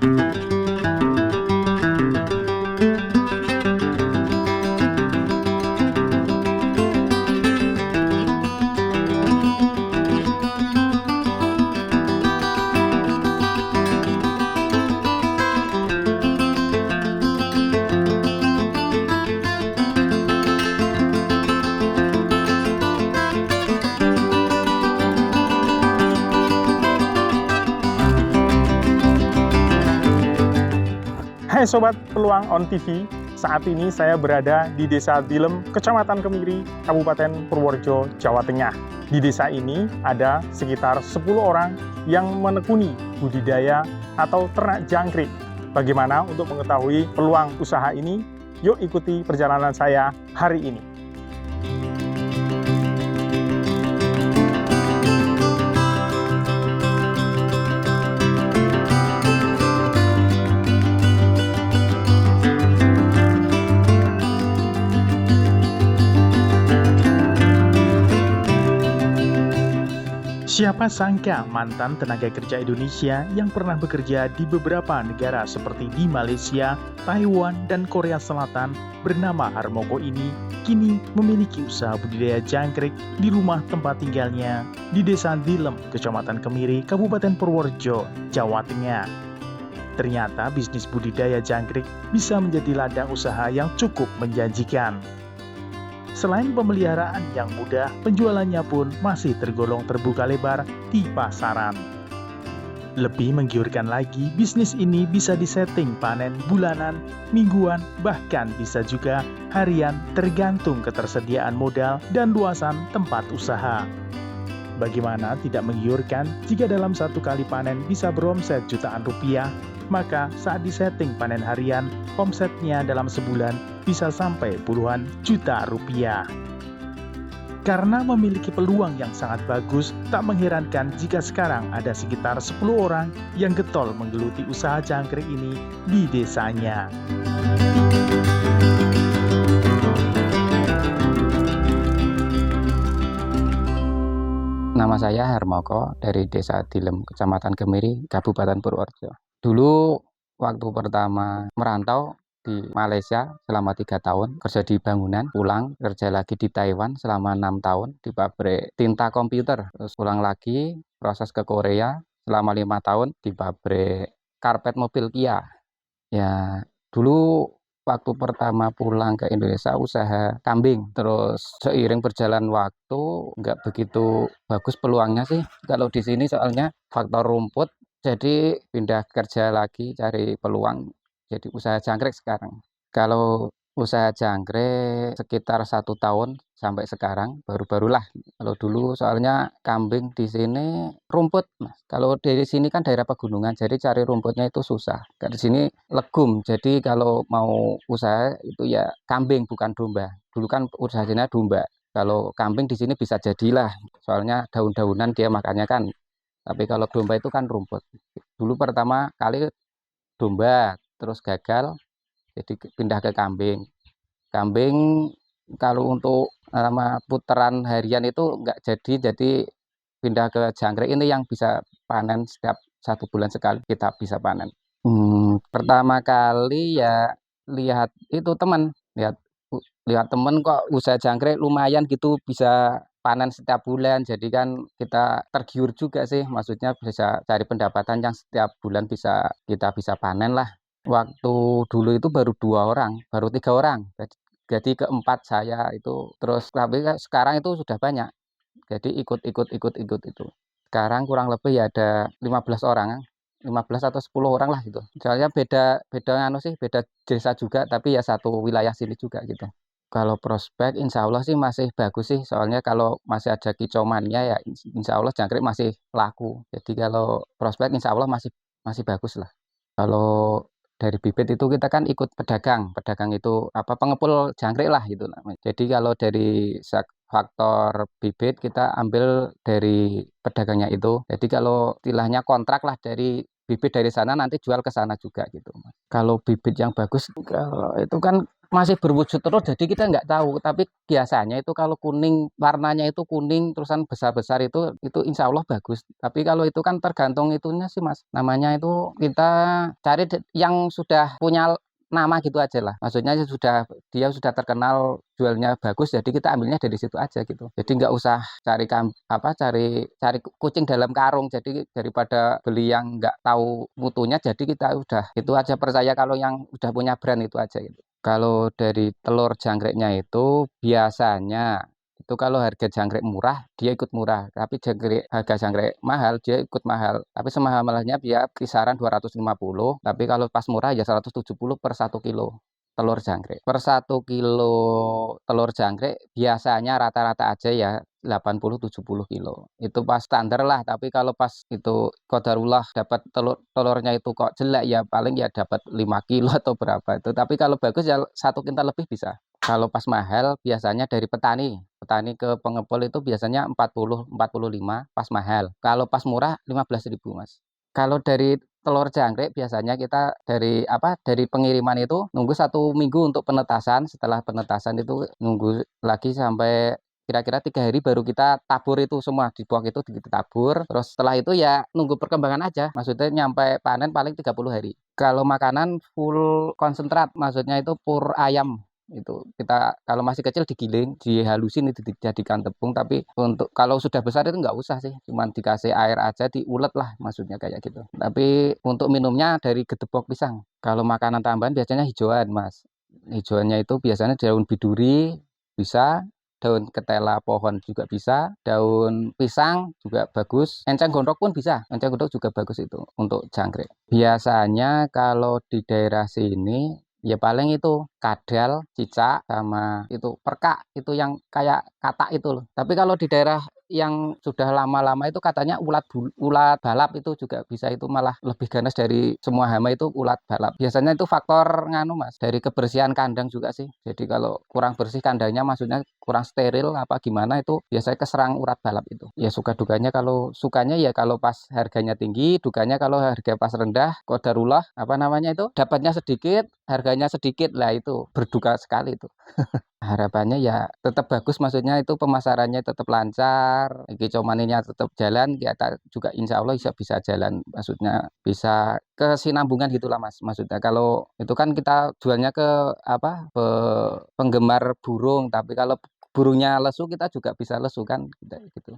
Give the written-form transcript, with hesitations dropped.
Hai Sobat Peluang On TV, saat ini saya berada di Desa Dilem, Kecamatan Kemiri, Kabupaten Purworejo, Jawa Tengah. Di desa ini ada sekitar 10 orang yang menekuni budidaya atau ternak jangkrik. Bagaimana untuk mengetahui peluang usaha ini? Yuk ikuti perjalanan saya hari ini. Siapa sangka mantan tenaga kerja Indonesia yang pernah bekerja di beberapa negara seperti di Malaysia, Taiwan, dan Korea Selatan bernama Harmoko ini kini memiliki usaha budidaya jangkrik di rumah tempat tinggalnya di Desa Dilem, Kecamatan Kemiri, Kabupaten Purworejo, Jawa Tengah. Ternyata bisnis budidaya jangkrik bisa menjadi ladang usaha yang cukup menjanjikan. Selain pemeliharaan yang mudah, penjualannya pun masih tergolong terbuka lebar di pasaran. Lebih menggiurkan lagi, bisnis ini bisa disetting panen bulanan, mingguan, bahkan bisa juga harian tergantung ketersediaan modal dan luasan tempat usaha. Bagaimana tidak menggiurkan jika dalam satu kali panen bisa beromset jutaan rupiah? Maka saat disetting panen harian, omsetnya dalam sebulan bisa sampai puluhan juta rupiah. Karena memiliki peluang yang sangat bagus, tak mengherankan jika sekarang ada sekitar 10 orang yang getol menggeluti usaha jangkrik ini di desanya. Nama saya Harmoko dari Desa Dilem, Kecamatan Kemiri, Kabupaten Purworejo. Dulu waktu pertama merantau di Malaysia selama 3 tahun, kerja di bangunan, pulang kerja lagi di Taiwan selama 6 tahun di pabrik tinta komputer, terus pulang lagi proses ke Korea selama 5 tahun di pabrik karpet mobil Kia. Ya, dulu waktu pertama pulang ke Indonesia usaha kambing, terus seiring berjalan waktu nggak begitu bagus peluangnya sih kalau di sini, soalnya faktor rumput. Jadi pindah kerja lagi cari peluang jadi usaha jangkrik sekarang. Kalau usaha jangkrik sekitar 1 tahun sampai sekarang baru-barulah. Kalau dulu soalnya kambing di sini rumput, Mas. Kalau dari sini kan daerah pegunungan, jadi cari rumputnya itu susah. Di sini legum, jadi kalau mau usaha itu ya kambing bukan domba. Dulu kan usahanya domba. Kalau kambing di sini bisa jadilah, soalnya daun-daunan dia makannya kan. Tapi kalau domba itu kan rumput. Dulu pertama kali domba, terus gagal, jadi pindah ke kambing. Kambing kalau untuk putaran harian itu nggak jadi pindah ke jangkrik ini yang bisa panen setiap 1 bulan sekali kita bisa panen. Pertama kali ya lihat itu teman, lihat temen kok usaha jangkrik lumayan gitu bisa panen setiap bulan, jadi kan kita tergiur juga sih, maksudnya bisa cari pendapatan yang setiap bulan kita bisa panen lah. Waktu dulu itu baru 2 orang, baru 3 orang, jadi keempat saya itu, terus tapi sekarang itu sudah banyak, jadi ikut itu. Sekarang kurang lebih ya ada 15 orang, 15 atau 10 orang lah gitu. Soalnya beda beda desa juga, tapi ya satu wilayah sini juga gitu. Kalau prospek insya Allah sih masih bagus sih, soalnya kalau masih ada kicauannya ya insya Allah jangkrik masih laku. Jadi kalau prospek insya Allah masih bagus lah. Kalau dari bibit itu kita kan ikut pedagang itu pengepul jangkrik lah gitu namanya. Jadi kalau dari faktor bibit kita ambil dari pedagangnya itu. Jadi kalau istilahnya kontrak lah dari bibit dari sana nanti jual ke sana juga gitu, Mas. Kalau bibit yang bagus, kalau itu kan masih berwujud terus, jadi kita nggak tahu. Tapi biasanya itu kalau kuning, warnanya itu kuning, terusan besar-besar itu insya Allah bagus. Tapi kalau itu kan tergantung itunya sih, Mas. Namanya itu kita cari yang sudah punya nama gitu aja lah. Maksudnya dia sudah terkenal jualnya bagus, jadi kita ambilnya dari situ aja gitu. Jadi nggak usah cari kucing dalam karung. Jadi daripada beli yang nggak tahu mutunya, jadi kita udah itu aja percaya kalau yang udah punya brand itu aja gitu. Kalau dari telur jangkriknya itu biasanya itu kalau harga jangkrik murah dia ikut murah, tapi harga jangkrik mahal dia ikut mahal. Tapi semahal-mahalnya dia kisaran 250, tapi kalau pas murah ya 170 per 1 kilo telur jangkrik. Per 1 kilo telur jangkrik biasanya rata-rata aja ya 80-70 kilo. Itu pas standar lah, tapi kalau pas itu qadarullah dapat telurnya itu kok jelek ya paling ya dapat 5 kilo atau berapa itu. Tapi kalau bagus ya 1 kintal lebih bisa. Kalau pas mahal biasanya dari petani ke pengepul itu biasanya 40-45 pas mahal. Kalau pas murah 15.000, Mas. Kalau dari telur jangkrik biasanya kita dari pengiriman itu nunggu 1 minggu untuk penetasan. Setelah penetasan itu nunggu lagi sampai kira-kira 3 hari baru kita tabur itu semua di box itu kita tabur. Terus setelah itu ya nunggu perkembangan aja. Maksudnya nyampe panen paling 30 hari. Kalau makanan full konsentrat, maksudnya itu pur ayam. Itu kita kalau masih kecil digiling, dihalusin itu dijadikan tepung, tapi untuk kalau sudah besar itu nggak usah sih, cuman dikasih air aja diulet lah maksudnya kayak gitu. Tapi untuk minumnya dari gedebok pisang. Kalau makanan tambahan biasanya hijauan, Mas. Hijauannya itu biasanya daun biduri bisa, daun ketela pohon juga bisa, daun pisang juga bagus, enceng gondok pun bisa, enceng gondok juga bagus itu untuk jangkrik. Biasanya kalau di daerah sini ya paling itu kadal, cicak, sama itu perkak, itu yang kayak katak itu loh. Tapi kalau di daerah yang sudah lama-lama itu katanya ulat balap itu juga bisa, itu malah lebih ganas dari semua hama itu ulat balap. Biasanya itu faktor nganu, Mas, dari kebersihan kandang juga sih. Jadi kalau kurang bersih kandangnya, maksudnya kurang steril apa gimana, itu biasanya keserang ulat balap itu. Ya suka dukanya, kalau sukanya ya kalau pas harganya tinggi, dukanya kalau harga pas rendah, qadarullah dapatnya sedikit, harganya sedikit lah, itu berduka sekali itu. Harapannya ya tetap bagus, maksudnya itu pemasarannya tetap lancar, kicomaninya tetap jalan, ya juga insya Allah bisa jalan, maksudnya bisa kesinambungan gitulah, Mas. Maksudnya kalau itu kan kita jualnya ke penggemar burung, tapi kalau burungnya lesu kita juga bisa lesu kan gitu.